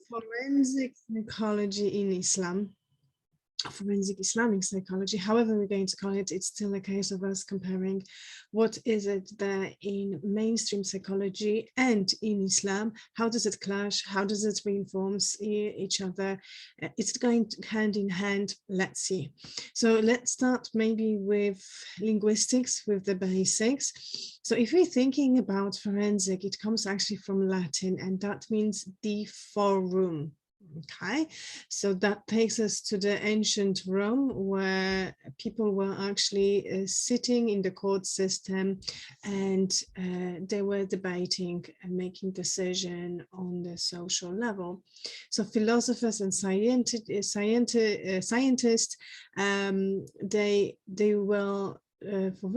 forensic psychology in Islam, forensic Islamic psychology, however we're going to call it, it's still a case of us comparing what is it there in mainstream psychology and in Islam. How does it clash? How does it reinforce each other? It's going hand in hand. Let's see. So let's start maybe with linguistics, with the basics. So if we're thinking about forensic, it comes actually from Latin, and that means the forum. Okay, so that takes us to the ancient Rome, where people were actually sitting in the court system, and they were debating and making decision on the social level. So philosophers and scientists, they were for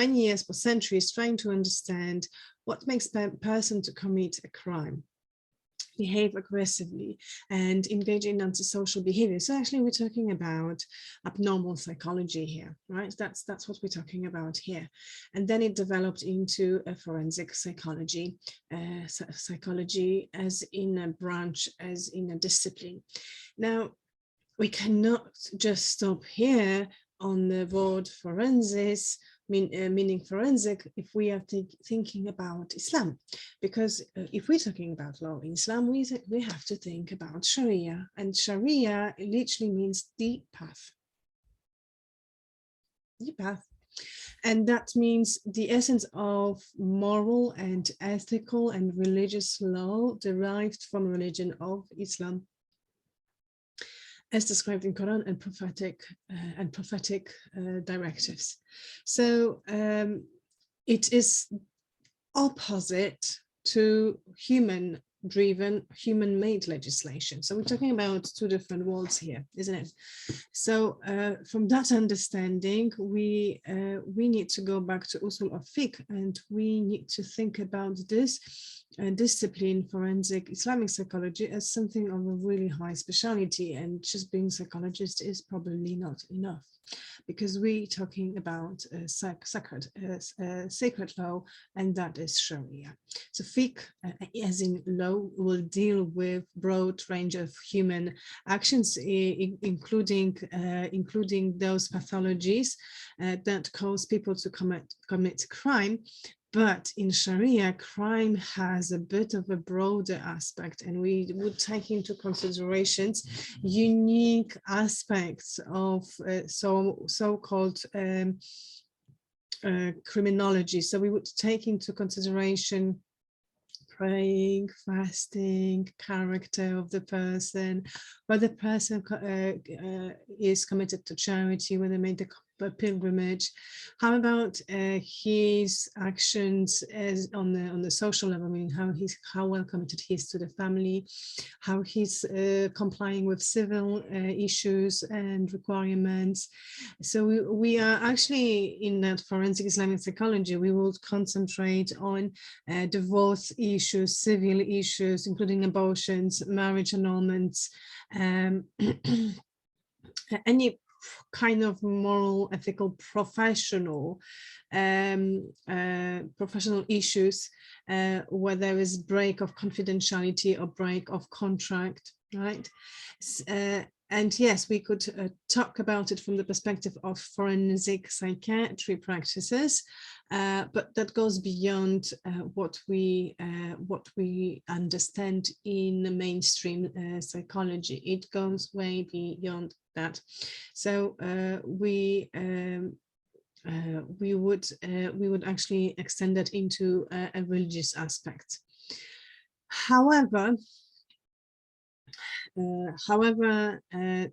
many years, for centuries, trying to understand what makes a person to commit a crime, behave aggressively, and engage in antisocial behavior. So actually we're talking about abnormal psychology here, right? That's what we're talking about here. And then it developed into a forensic psychology, psychology as in a branch, as in a discipline. Now, we cannot just stop here on the word forensics, meaning forensic, if we are thinking about Islam, because if we're talking about law in Islam, we have to think about Sharia, and Sharia literally means the path. The path. And that means the essence of moral and ethical and religious law derived from religion of Islam, as described in Quran and prophetic directives. So it is opposite to human-driven, human-made legislation. So we're talking about two different worlds here, isn't it? So from that understanding, we need to go back to usul of fiqh, and we need to think about this discipline, forensic Islamic psychology, as something of a really high specialty, and just being psychologist is probably not enough, because we're talking about sacred law, and that is Sharia. So fiqh, as in law, will deal with broad range of human actions, including those pathologies that cause people to commit crime. But in Sharia, crime has a bit of a broader aspect, and we would take into considerations unique aspects of so-called criminology. So we would take into consideration praying, fasting, character of the person, whether the person is committed to charity, whether they made a pilgrimage. How about his actions as on the social level? I mean, how well committed he is to the family, how he's complying with civil issues and requirements. So we are actually, in that forensic Islamic psychology, we will concentrate on divorce issues, civil issues, including abortions, marriage annulments, any kind of moral, ethical, professional issues where there is break of confidentiality or break of contract, right? And yes, we could talk about it from the perspective of forensic psychiatry practices, but that goes beyond what we understand in the mainstream psychology. It goes way beyond that. So we would actually extend that into a religious aspect. However,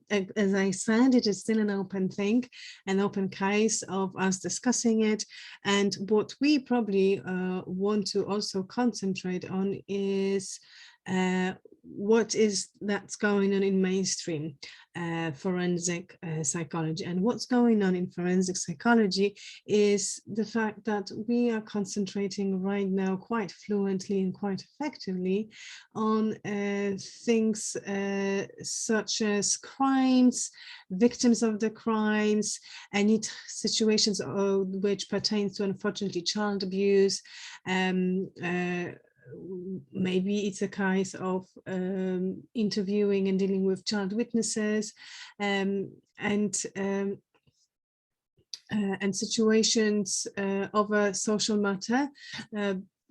as I said, it is still an open thing, an open case of us discussing it. And what we probably want to also concentrate on is what is that's going on in mainstream forensic psychology. And what's going on in forensic psychology is the fact that we are concentrating right now quite fluently and quite effectively on things such as crimes, victims of the crimes, any situations which pertain to, unfortunately, child abuse, maybe it's a case of interviewing and dealing with child witnesses, and situations of a social matter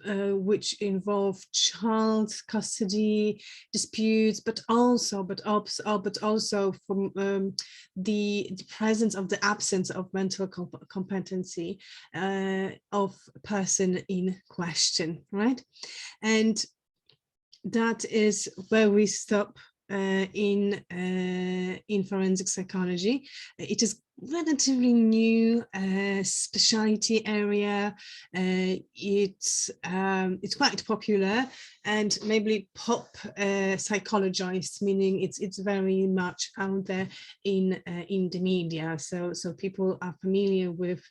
which involve child custody disputes, but also from the presence of the absence of mental competency of person in question, right? And that is where we stop in forensic psychology. It is relatively new specialty area. It's quite popular and maybe pop psychologized, meaning it's very much out there in the media. So people are familiar with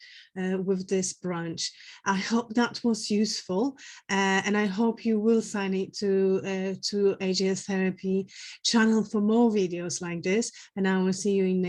this branch. I hope that was useful, and I hope you will sign it to AJS Therapy channel for more videos like this. And I will see you in next